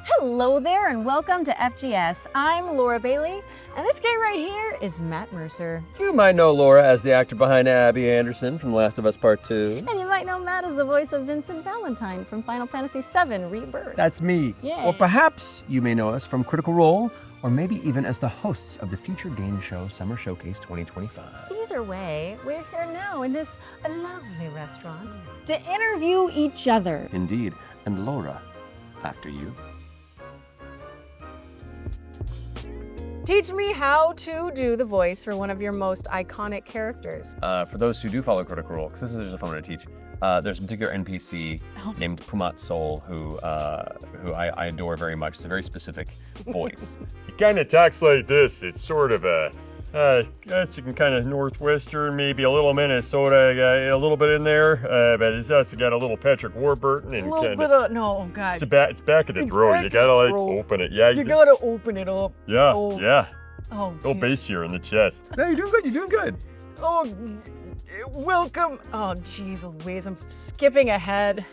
Hello there and welcome to FGS. I'm Laura Bailey, and this guy right here is Matt Mercer. You might know Laura as the actor behind Abby Anderson from Last of Us Part 2. And you might know Matt as the voice of Vincent Valentine from Final Fantasy VII Rebirth. That's me. Yay. Or perhaps you may know us from Critical Role, or maybe even as the hosts of the featured game show Summer Showcase 2025. Either way, we're here now in this lovely restaurant to interview each other. Indeed. And Laura, after you. Teach me how to do the voice for one of your most iconic characters. For those who do follow Critical Role, because this is just a fun one to teach, there's a particular NPC named Pumat Sol who I adore very much. It's a very specific voice. It kind of talks like this. It's sort of a, that's kind of Northwestern, maybe a little Minnesota, a little bit in there, but it's also got a little Patrick Warburton and A little kind bit of, of, no, God. it's back of the throat. back You of gotta the like throat. open it. Yeah, You gotta open it up. yeah, Oh. yeah. Oh, Little geez. bass here in the chest. No, you're doing good. You're doing good. Oh, welcome. Oh, geez Louise, I'm skipping ahead.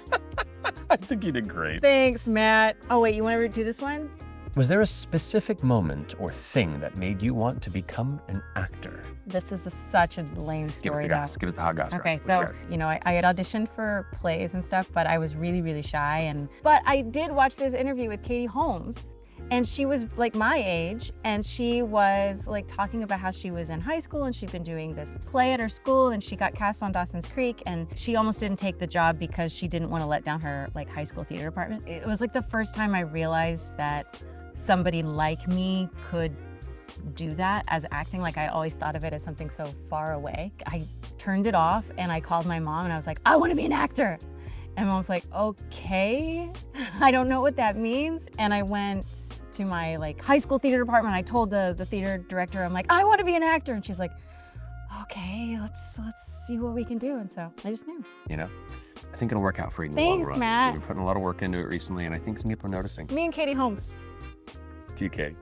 I think you did great. Thanks, Matt. Oh, wait, you want to do this one? Was there a specific moment or thing that made you want to become an actor? This is such a lame Give us story the now. gas. Give us the hot gas. Okay, What so, you got? you know, I had auditioned for plays and stuff, but I was really, really shy. But I did watch this interview with Katie Holmes, and she was like my age, and she was like talking about how she was in high school and she'd been doing this play at her school, and she got cast on Dawson's Creek, and she almost didn't take the job because she didn't want to let down her like high school theater department. It was like the first time I realized that somebody like me could do that as acting. Like I always thought of it as something so far away. I turned it off and I called my mom and I was like, I want to be an actor. And mom's like, okay, I don't know what that means. And I went to my like high school theater department. I told the theater director, I'm like, I want to be an actor. And she's like, okay, let's see what we can do. And so I just knew. You know, I think it'll work out for you in the long Thanks, run. Matt. You've been putting a lot of work into it recently, and I think some people are noticing. Me and Katie Holmes. TK.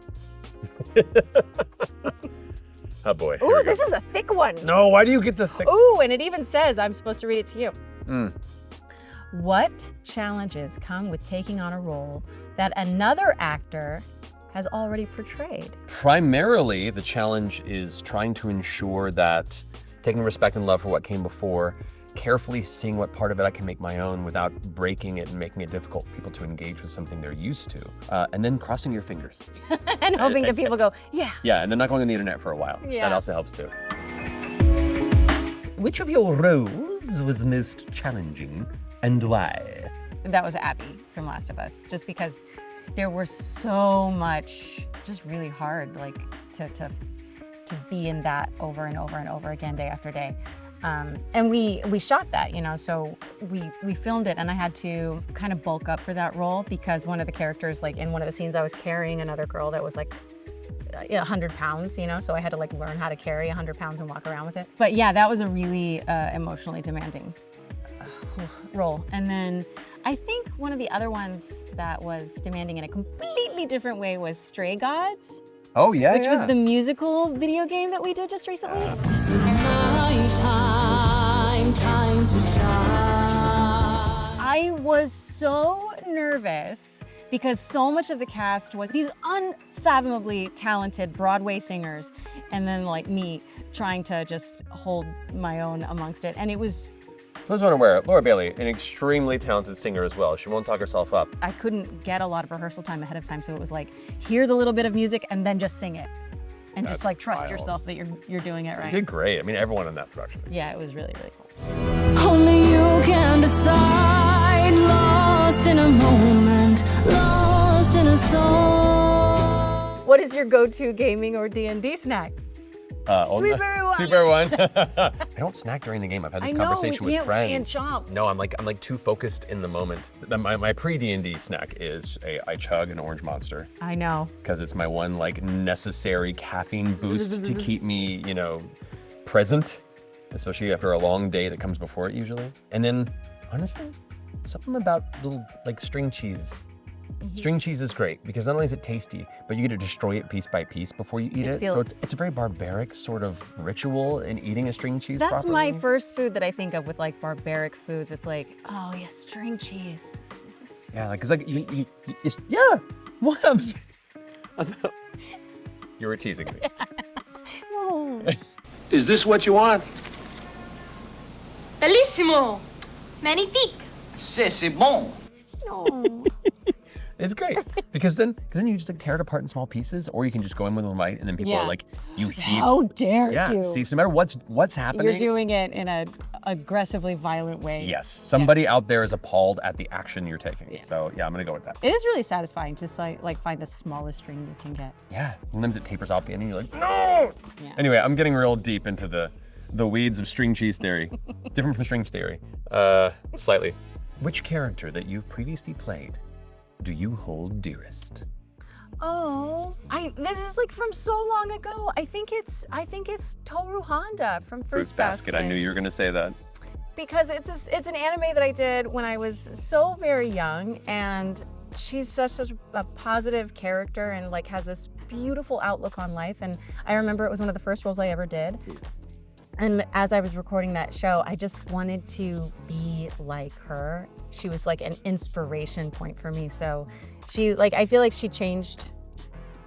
Oh boy. here Ooh, we go. this is a thick one. No, why do you get the thick? Ooh, and it even says I'm supposed to read it to you. Mm. What challenges come with taking on a role that another actor has already portrayed? Primarily, the challenge is trying to ensure that taking respect and love for what came before, carefully seeing what part of it I can make my own without breaking it and making it difficult for people to engage with something they're used to, and then crossing your fingers. And hoping that people go, yeah. Yeah, and then not going on the internet for a while. Yeah. That also helps too. Which of your roles was most challenging and why? That was Abby from Last of Us, just because there were so much, just really hard, like to be in that over and over and over again, day after day. And we shot that, you know, so we filmed it, and I had to kind of bulk up for that role because one of the characters, like in one of the scenes, I was carrying another girl that was like 100 pounds, you know, so I had to like learn how to carry 100 pounds and walk around with it. But yeah, that was a really emotionally demanding role. And then I think one of the other ones that was demanding in a completely different way was Stray Gods, Oh yeah, which was the musical video game that we did just recently. This is my time to shine. I was so nervous because so much of the cast was these unfathomably talented Broadway singers, and then like me trying to just hold my own amongst it. And it was, For those who aren't aware, Laura Bailey, an extremely talented singer as well. She won't talk herself up. I couldn't get a lot of rehearsal time ahead of time, so it was like, hear the little bit of music and then just sing it. And That's just like trust wild. yourself that you're doing it You right. did great. I mean, everyone in that production. Yeah, it was really, really cool. Only you can decide. Lost in a moment, lost in a song. What is your go-to gaming or D&D snack? Sweetberry wine. Sweetberry wine. I don't snack during the game. I've had this I know, conversation we with can't friends. chomp. No, I'm like too focused in the moment. My pre-D&D snack is I chug an orange monster I know. because it's my one like necessary caffeine boost to keep me, you know, present, especially after a long day that comes before it usually. And then honestly, something about little like string cheese. String cheese is great because not only is it tasty, but you get to destroy it piece by piece before you eat it. So it's a very barbaric sort of ritual in eating a string cheese That's properly. my first food that I think of with like barbaric foods. It's like, oh yeah, string cheese. Yeah, like, cause like it's, yeah, What? I thought you were teasing me. No. Is this what you want? Bellissimo! Magnifique! C'est bon. No. It's great because then you just like tear it apart in small pieces, or you can just go in with a might, and then people Yeah. are like, you heave. How dare Yeah. you? See, so no matter what's happening. You're doing it in a aggressively violent way. Yes. Somebody out there is appalled at the action you're taking. So yeah, I'm gonna go with that. It is really satisfying to like find the smallest string you can get. Yeah. Sometimes it tapers off the end, and you're like, no. Yeah. Anyway, I'm getting real deep into the weeds of string cheese theory. Different from string theory. Slightly. Which character that you've previously played do you hold dearest? Oh, this is like from so long ago. I think it's Toru Honda from Fruits Basket. I knew you were gonna say that. Because it's an anime that I did when I was so very young, and she's such a positive character and like has this beautiful outlook on life. And I remember it was one of the first roles I ever did. And as I was recording that show, I just wanted to be like her. She was like an inspiration point for me. So I feel like she changed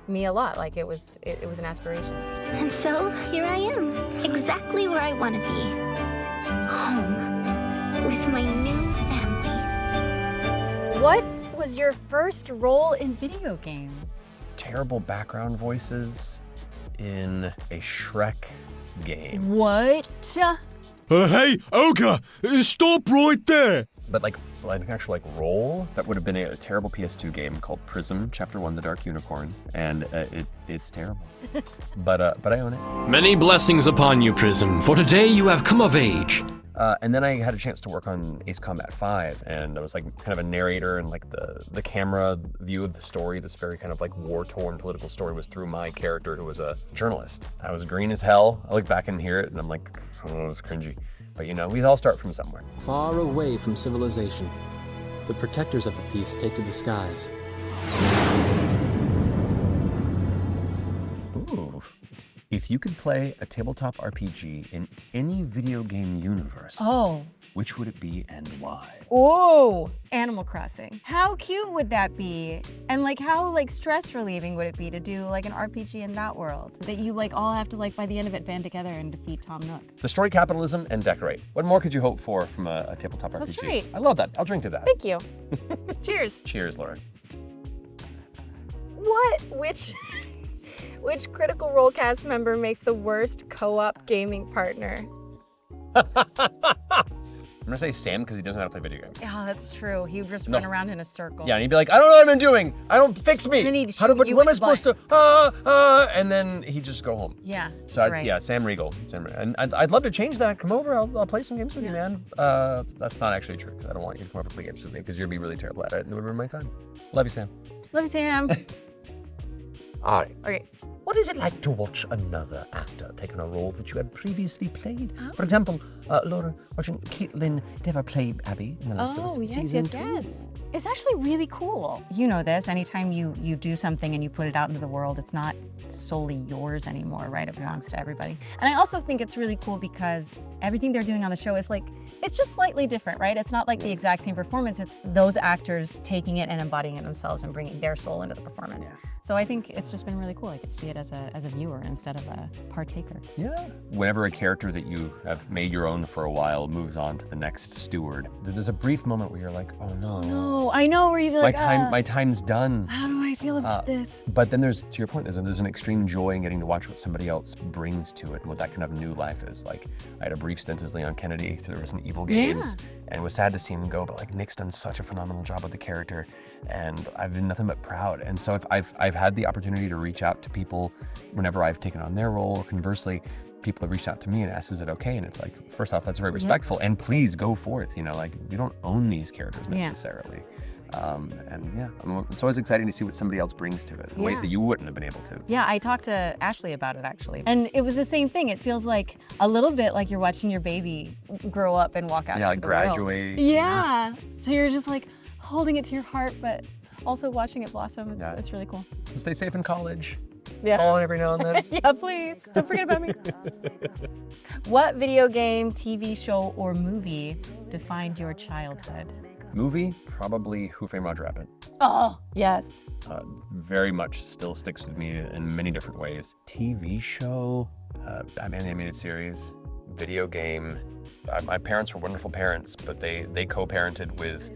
me a lot. Like it was an aspiration. And so here I am, exactly where I want to be. Home, with my new family. What was your first role in video games? Terrible background voices in a Shrek game. What? Hey, Ogre, stop right there. But like an actual role, that would have been a terrible PS2 game called Prism Chapter 1: The Dark Unicorn, and it's terrible. but I own it. Many blessings upon you, Prism, for today you have come of age. And then I had a chance to work on Ace Combat 5, and I was like kind of a narrator, and like the camera view of the story, this very kind of like war-torn political story, was through my character, who was a journalist. I was green as hell. I look back and hear it, and I'm like, oh, it's cringy. But you know, we all start from somewhere. Far away from civilization, the protectors of the peace take to the skies. Ooh. If you could play a tabletop RPG in any video game universe, which would it be and why? Oh, Animal Crossing. How cute would that be? And like how like stress relieving would it be to do like an RPG in that world? That you like all have to like by the end of it band together and defeat Tom Nook. Destroy capitalism and decorate. What more could you hope for from a tabletop RPG? That's right. I love that. I'll drink to that. Thank you. Cheers. Cheers, Lauren. Which Critical Role cast member makes the worst co-op gaming partner? I'm gonna say Sam because he doesn't know how to play video games. Oh, that's true. He would just run around in a circle. Yeah, and he'd be like, I don't know what I'm doing. I don't fix me. And then he'd How do, shoot what you am in I the supposed to? And then he'd just go home. Yeah. So right. yeah, Sam Riegel. And I'd love to change that. Come over. I'll play some games with you, man. That's not actually true. I don't want you to come over and play games with me because you'll be really terrible at it, and it would ruin my time. Love you, Sam. Love you, Sam. All right. Okay. What is it like to watch another actor take on a role that you had previously played? For example, Laura, watching Caitlin Dever play Abby in The Last of Us season 2. Yes. It's actually really cool. You know this, anytime you do something and you put it out into the world, it's not solely yours anymore, right? It belongs to everybody. And I also think it's really cool because everything they're doing on the show is like, it's just slightly different, right? It's not like the exact same performance. It's those actors taking it and embodying it themselves and bringing their soul into the performance. Yeah. So I think it's just been really cool. I get to see it as a viewer instead of a partaker. Yeah. Whenever a character that you have made your own for a while moves on to the next steward, there's a brief moment where you're like, oh no. No, I know, where you're like, my time's done. How do I feel about this? But then there's, to your point, there's an extreme joy in getting to watch what somebody else brings to it and what that kind of new life is. Like, I had a brief stint as Leon Kennedy through the Resident Evil games, and it was sad to see him go, but like Nick's done such a phenomenal job with the character, and I've been nothing but proud. And so if I've had the opportunity to reach out to people whenever I've taken on their role, or conversely, people have reached out to me and asked, is it okay? And it's like, first off, that's very respectful, and please go forth. You know, like, you don't own these characters necessarily. And yeah, it's always exciting to see what somebody else brings to it in ways that you wouldn't have been able to. Yeah, I talked to Ashley about it actually. And it was the same thing. It feels like a little bit like you're watching your baby grow up and walk out into the world. Graduate. Yeah. So you're just like holding it to your heart, but also watching it blossom. It's really cool. Stay safe in college. Yeah. Call every now and then. Yeah, please. Don't forget about me. What video game, TV show, or movie defined your childhood? Movie, probably Who Framed Roger Rabbit. Oh, yes. Very much still sticks with me in many different ways. TV show, Batman the Animated Series, video game. My parents were wonderful parents, but they co-parented with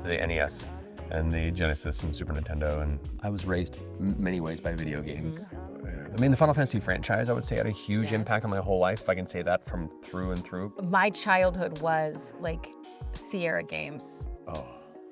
the NES and the Genesis and Super Nintendo, and I was raised many ways by video games. I mean, the Final Fantasy franchise, I would say, had a huge impact on my whole life. If I can say that from through and through. My childhood was like Sierra games. Oh.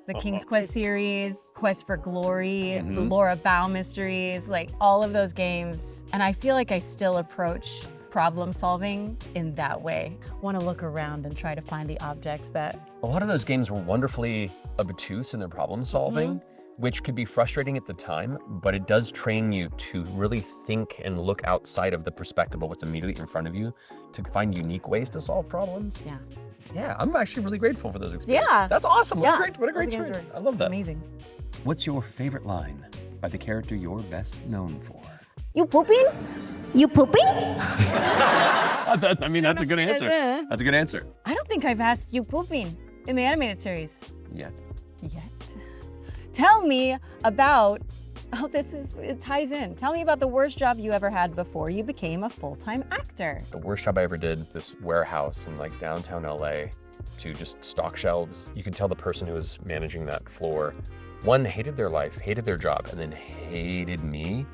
The King's Quest series, Quest for Glory, the Laura Bow mysteries, like all of those games. And I feel like I still approach problem solving in that way. Want to look around and try to find the objects that... A lot of those games were wonderfully obtuse in their problem solving, which could be frustrating at the time, but it does train you to really think and look outside of the perspective of what's immediately in front of you to find unique ways to solve problems. Yeah. Yeah, I'm actually really grateful for those experiences. Yeah. That's awesome. What Yeah. a great choice. I love that. Amazing. What's your favorite line by the character you're best known for? You pooping? You pooping? I mean, that's a good answer. That's a good answer. I don't think I've asked you pooping in the animated series Yet. yet. Tell me about, it ties in. Tell me about the worst job you ever had before you became a full-time actor. The worst job I ever did, this warehouse in like downtown LA to just stock shelves. You could tell the person who was managing that floor, one, hated their life, hated their job, and then hated me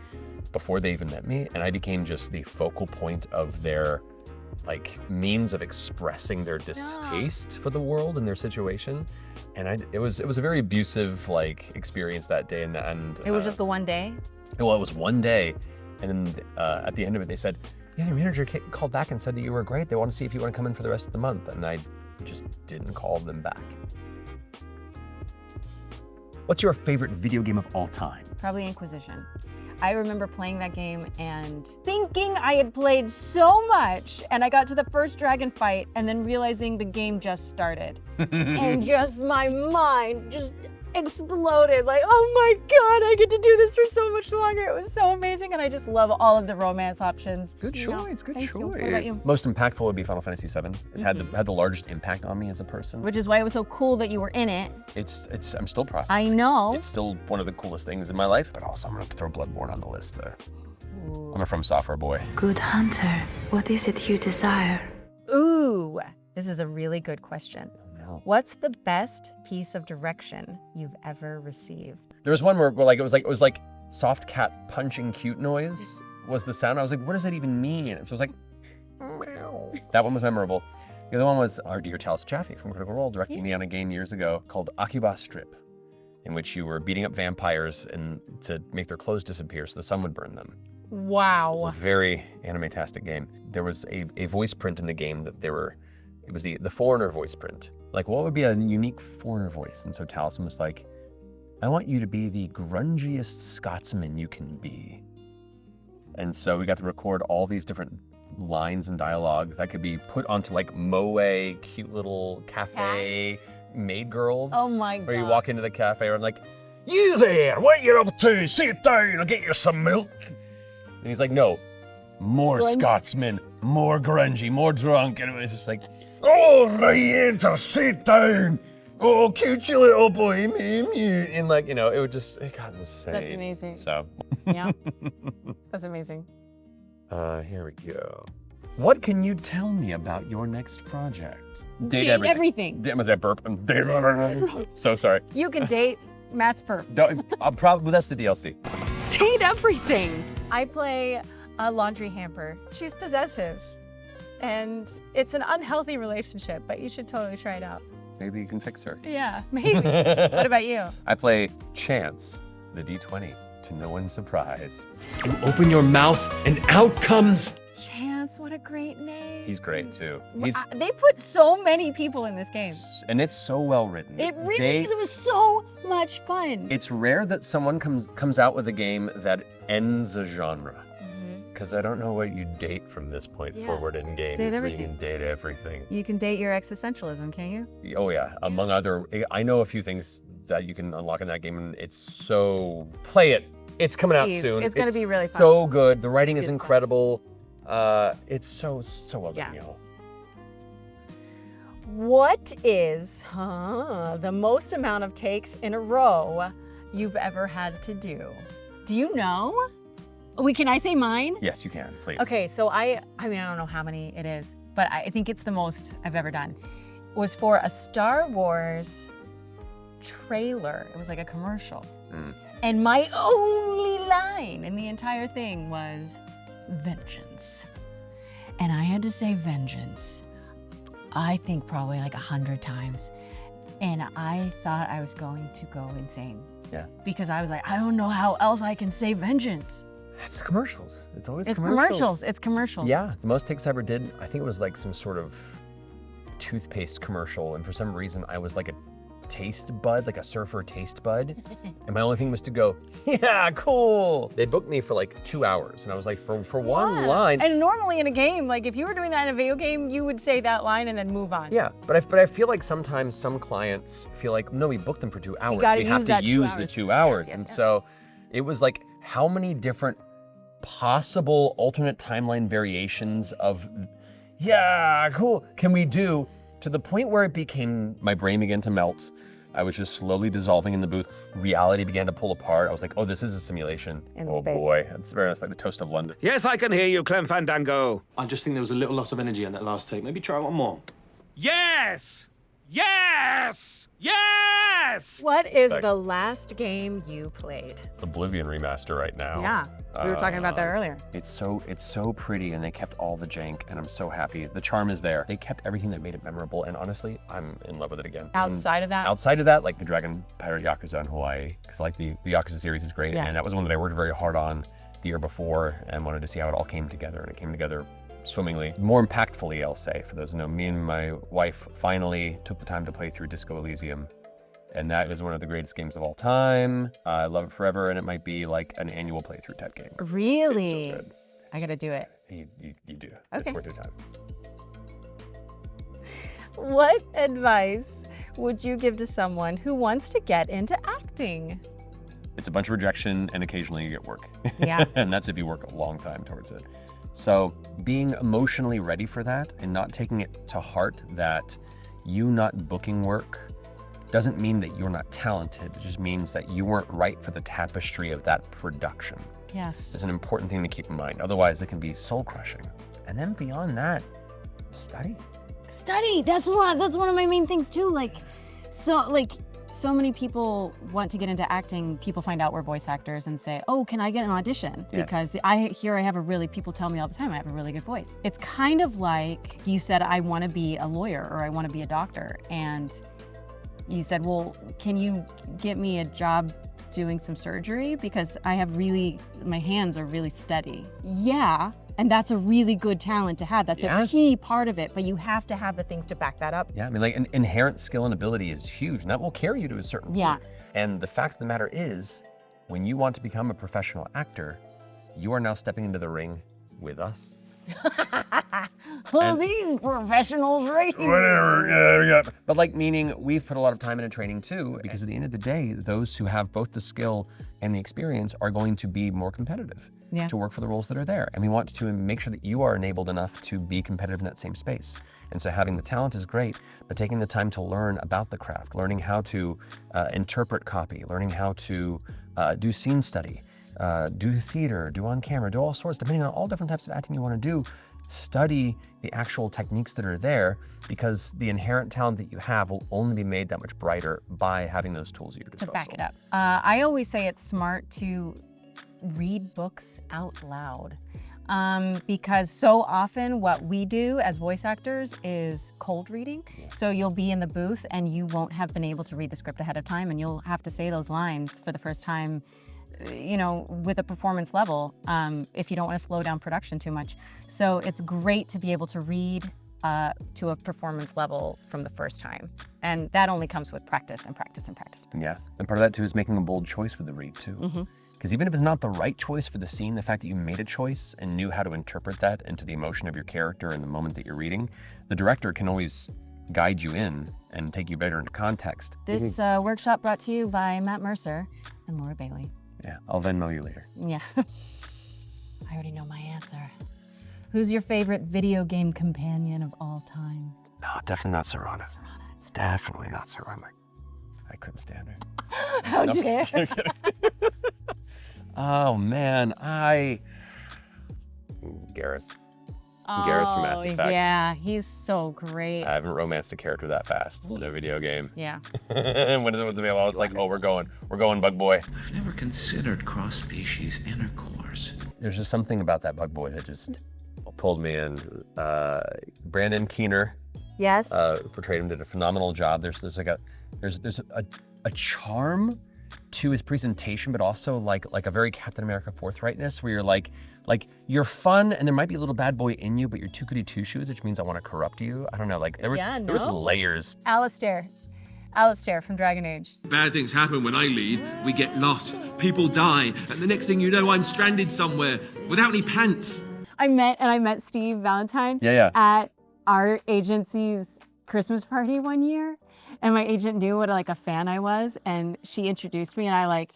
before they even met me. And I became just the focal point of their like means of expressing their distaste for the world and their situation. And it was a very abusive like experience that day. And It was just the one day? well, it was one day, and then at the end of it, they said, "Yeah, your manager called back and said that you were great. They want to see if you want to come in for the rest of the month." And I just didn't call them back. What's your favorite video game of all time? Probably Inquisition. I remember playing that game and thinking I had played so much, and I got to the first dragon fight and then realizing the game just started. And just my mind just exploded, like, oh my God, I get to do this for so much longer. It was so amazing, and I just love all of the romance options. Good You know? choice, good Thank choice. you. What about you? Most impactful would be Final Fantasy VII. It had the largest impact on me as a person. Which is why it was so cool that you were in it. I'm still processing. I know. It's still one of the coolest things in my life, but also I'm gonna throw Bloodborne on the list. I'm a From Software boy. Good hunter, what is it you desire? Ooh, this is a really good question. What's the best piece of direction you've ever received? There was one where like it was like soft cat punching cute noise was the sound. I was like, what does that even mean? So it was like, meow. That one was memorable. The other one was our dear Talis Chaffee from Critical Role directing me on a game years ago called Akiba Strip, in which you were beating up vampires and to make their clothes disappear so the sun would burn them. Wow. It was a very anime-tastic game. There was a voice print in the game that it was the foreigner voice print. Like, what would be a unique foreigner voice? And so Taliesin was like, I want you to be the grungiest Scotsman you can be. And so we got to record all these different lines and dialogue that could be put onto like moe, cute little cafe maid girls. Oh my God. Where you walk into the cafe and like, you there, what you up to? Sit down, I'll get you some milk. And he's like, no, more Scotsmen, more grungy, more drunk. And it was just like, oh, right, enter, sit down. Oh, cute you little boy, mew. And like, it got insane. That's amazing. So. Yeah, that's amazing. Here we go. What can you tell me about your next project? Date everything. Was that burp? So sorry. You can date Matt's perp. I'll probably, that's the DLC. Date everything. I play a laundry hamper. She's possessive, and it's an unhealthy relationship, but you should totally try it out. Maybe you can fix her. Yeah, maybe. What about you? I play Chance, the D20, to no one's surprise. You open your mouth and out comes... Chance, what a great name. He's great too. They put so many people in this game. And it's so well written. It really is. It was so much fun. It's rare that someone comes out with a game that ends a genre. Because I don't know what you date from this point forward in games. Date where everything. you can date everything. You can date your existentialism, can't you? Oh yeah, among other, I know a few things that you can unlock in that game, and it's so, play it. It's coming out soon. It's gonna be really fun. So good. The writing is incredible. It's so well done, Yeah. y'all. What is the most amount of takes in a row you've ever had to do? Do you know? Can I say mine? Yes, you can, please. Okay, so I mean, I don't know how many it is, but I think it's the most I've ever done. It was for a Star Wars trailer. It was like a commercial. And my only line in the entire thing was vengeance. And I had to say vengeance, I think probably like 100 times. And I thought I was going to go insane. Yeah. Because I was like, I don't know how else I can say vengeance. It's commercials. It's always It's commercials. It's commercials. Yeah, the most takes I ever did, I think it was like some sort of toothpaste commercial. And for some reason, I was like a taste bud, like a surfer taste bud. And my only thing was to go, yeah, cool. They booked me for like 2 hours. And I was like, for one line. And normally in a game, like if you were doing that in a video game, you would say that line and then move on. Yeah, but I feel like sometimes some clients feel like, no, we booked them for 2 hours. gotta We have to use the 2 hours. And so it was like, how many different possible alternate timeline variations of, yeah, cool, can we do, to the point where it became, my brain began to melt. I was just slowly dissolving in the booth. Reality began to pull apart. I was like, oh, this is a simulation. In space. Boy, it's very much like the Toast of London. Yes, I can hear you, Clem Fandango. I just think there was a little loss of energy on that last take. Maybe try one more. Yes! Yes! Yes! What is the last game you played? Oblivion remaster right now. Yeah, we were talking about that earlier. It's so pretty, and they kept all the jank, and I'm so happy. The charm is there. They kept everything that made it memorable, and honestly, I'm in love with it again. Outside of that? Outside of that, like the Dragon Pirate Yakuza in Hawaii, because like the Yakuza series is great, Yeah. and that was one that I worked very hard on the year before, and wanted to see how it all came together, and it came together swimmingly. More impactfully, I'll say, for those who know, me and my wife finally took the time to play through Disco Elysium. And that is one of the greatest games of all time. I love it forever, and it might be like an annual playthrough type game. Really? It's so good. I gotta do it. You do. Okay. It's worth your time. What advice would you give to someone who wants to get into acting? It's a bunch of rejection, and occasionally you get work. Yeah. And that's if you work a long time towards it. So being emotionally ready for that and not taking it to heart that you not booking work doesn't mean that you're not talented. It just means that you weren't right for the tapestry of that production. Yes. It's an important thing to keep in mind. Otherwise, it can be soul crushing. And then beyond that, study. Study. That's one of my main things too. So many people want to get into acting. People find out we're voice actors and say, "Oh, can I get an audition?" Yeah. Because people tell me all the time I have a really good voice. It's kind of like you said, I want to be a lawyer or I want to be a doctor, and you said, well, can you get me a job doing some surgery? Because my hands are really steady. Yeah, and that's a really good talent to have. That's a key part of it, but you have to have the things to back that up. Yeah, I mean, like an inherent skill and ability is huge, and that will carry you to a certain point. And the fact of the matter is, when you want to become a professional actor, you are now stepping into the ring with us. These professionals right here. Whatever, yeah. But like, meaning we've put a lot of time into training too, because at the end of the day, those who have both the skill and the experience are going to be more competitive to work for the roles that are there. And we want to make sure that you are enabled enough to be competitive in that same space. And so having the talent is great, but taking the time to learn about the craft, learning how to interpret copy, learning how to do scene study, do theater, do on camera, do all sorts, depending on all different types of acting you want to do. Study the actual techniques that are there, because the inherent talent that you have will only be made that much brighter by having those tools at your disposal. To back it up. I always say it's smart to read books out loud. Because so often what we do as voice actors is cold reading. So you'll be in the booth and you won't have been able to read the script ahead of time, and you'll have to say those lines for the first time, with a performance level, if you don't want to slow down production too much. So it's great to be able to read to a performance level from the first time. And that only comes with practice and practice and practice. Yes, and part of that too is making a bold choice with the read too. Because even if it's not the right choice for the scene, the fact that you made a choice and knew how to interpret that into the emotion of your character in the moment that you're reading, the director can always guide you in and take you better into context. This workshop brought to you by Matt Mercer and Laura Bailey. Yeah, I'll Venmo you later. Yeah. I already know my answer. Who's your favorite video game companion of all time? No, definitely not Serrano. It's definitely not Serrano. I couldn't stand her. How dare. Oh man, Garrus. Garrus from Mass Effect. Yeah, he's so great. I haven't romanced a character that fast in a video game. Yeah. When it was available, I was like, oh, we're going, Bug Boy. I've never considered cross-species intercourse. There's just something about that Bug Boy that just pulled me in. Brandon Keener, Yes. portrayed him, did a phenomenal job. There's a charm to his presentation, but also like a very Captain America forthrightness, where you're like you're fun, and there might be a little bad boy in you, but you're too goody two shoes, which means I want to corrupt you. I don't know, like there was layers. Alistair from Dragon Age. Bad things happen when I lead. We get lost, people die, and the next thing you know, I'm stranded somewhere without any pants. I met Steve Valentine at our agency's Christmas party one year, and my agent knew what a fan I was, and she introduced me, and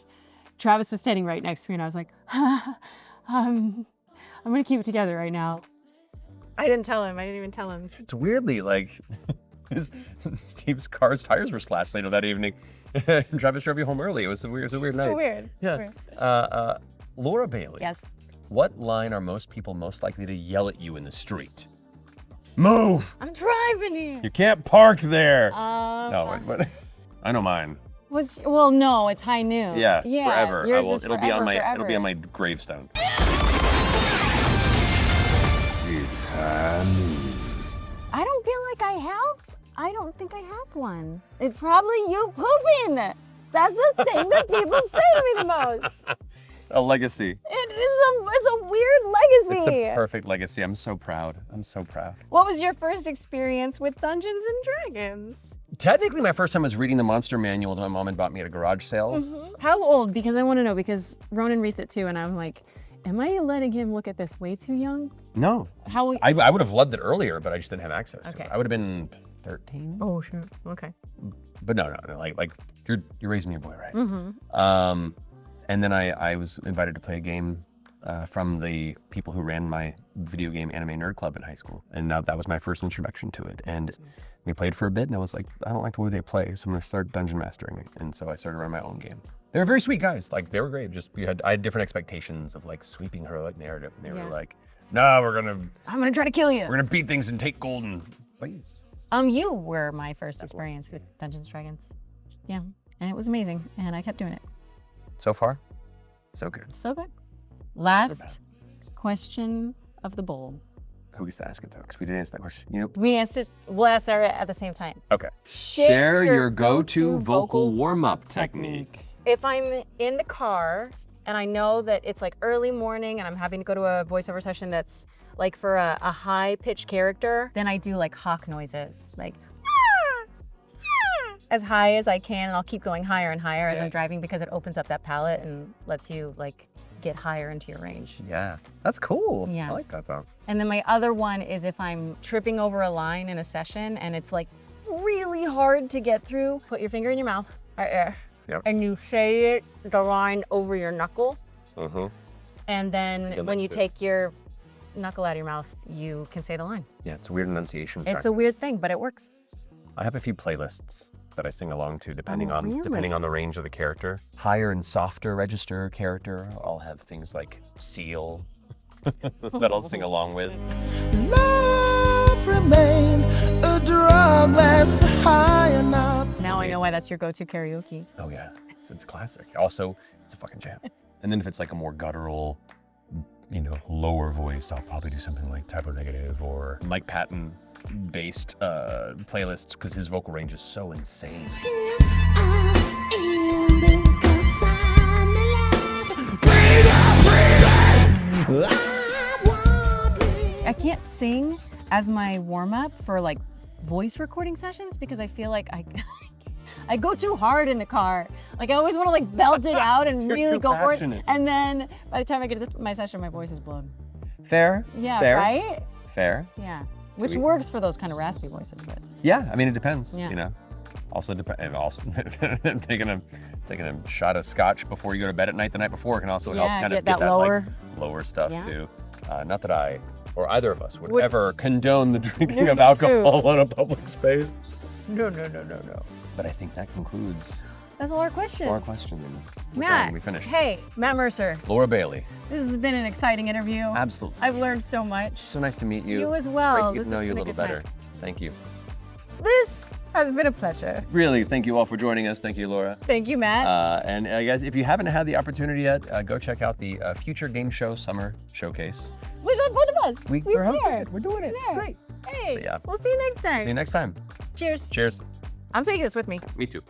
Travis was standing right next to me, and I was like, I'm gonna keep it together right now. I didn't even tell him. It's weirdly like Steve's car's tires were slashed later that evening. Travis drove you home early. It was a weird night. So weird. Yeah. Laura Bailey. Yes. What line are most people most likely to yell at you in the street? Move! I'm driving here. You can't park there. No, but I know mine. No, it's high noon. Yeah, forever. It'll be on my gravestone. It's high noon. I don't think I have one. It's probably you pooping. That's the thing that people say to me the most. A legacy. It's a weird legacy. It's the perfect legacy. I'm so proud. What was your first experience with Dungeons and Dragons? Technically, my first time was reading the monster manual that my mom had bought me at a garage sale. Mm-hmm. How old? Because I want to know, because Ronan reads it too, and I'm like, am I letting him look at this way too young? No. How? I would have loved it earlier, but I just didn't have access to it. I would have been 13. Oh, sure. Okay. But no, like you're raising your boy, right? Mm-hmm. And then I was invited to play a game from the people who ran my video game anime nerd club in high school. And that was my first introduction to it. And we played for a bit, and I was like, I don't like the way they play, so I'm gonna start dungeon mastering it. And so I started running my own game. They were very sweet guys. Like, they were great. I had different expectations of like sweeping heroic narrative. And they were like, no, I'm gonna try to kill you. We're gonna beat things and take gold and fight. You were my first experience with Dungeons and Dragons. Yeah, and it was amazing, and I kept doing it. So far, so good. So good. Last question of the bowl. Who gets to ask it though? Because we didn't answer that question. We'll ask Sarah at the same time. Okay. Share your go-to vocal warm-up technique. If I'm in the car and I know that it's like early morning and I'm having to go to a voiceover session that's like for a high-pitched character, then I do like hawk noises, like as high as I can, and I'll keep going higher and higher as I'm driving, because it opens up that palette and lets you like get higher into your range. Yeah, that's cool. Yeah. I like that though. And then my other one is if I'm tripping over a line in a session and it's like really hard to get through, put your finger in your mouth, and you say the line over your knuckle. Mm-hmm. And then when you take your knuckle out of your mouth, you can say the line. Yeah, it's a weird enunciation It's practice. a weird thing, but it works. I have a few playlists that I sing along to depending on the range of the character. Higher and softer register character, I'll have things like Seal that I'll sing along with. Love remains a drug that's high enough. Now I know why that's your go-to karaoke. Oh yeah, it's classic. Also, it's a fucking jam. And then if it's like a more guttural, lower voice, I'll probably do something like Typo Negative or Mike Patton based playlists, because his vocal range is so insane. I can't sing as my warm-up for like voice recording sessions because I feel like I go too hard in the car. Like I always want to like belt it out and really go for it. And then by the time I get to my session, my voice is blown. Fair. Yeah, fair, right? Fair. Yeah. Which works for those kind of raspy voices, but. Yeah, I mean, it depends, Yeah. Also, taking a shot of scotch before you go to bed at night the night before can also help kind of get that lower. lower stuff Yeah. too. Not that I, or either of us, would Would- ever condone the drinking of alcohol on a public space. No. But I think that concludes That's all our questions. our questions. We're Matt, done. We finished. hey, Matt Mercer, Laura Bailey. this has been an exciting interview. Absolutely. I've learned so much. So nice to meet you. You as It's well. great to get This to know has you a been a little good time. better. Thank you. This has been a pleasure. Really, thank you all for joining us. Thank you, Laura. Thank you, Matt. And guys, if you haven't had the opportunity yet, go check out the Future Game Show Summer Showcase. We got both of us. We're hosting there. it. We're doing it. It's There. great. Hey, But yeah. we'll see you next time. See you next time. Cheers. Cheers. I'm taking this with me. Me too.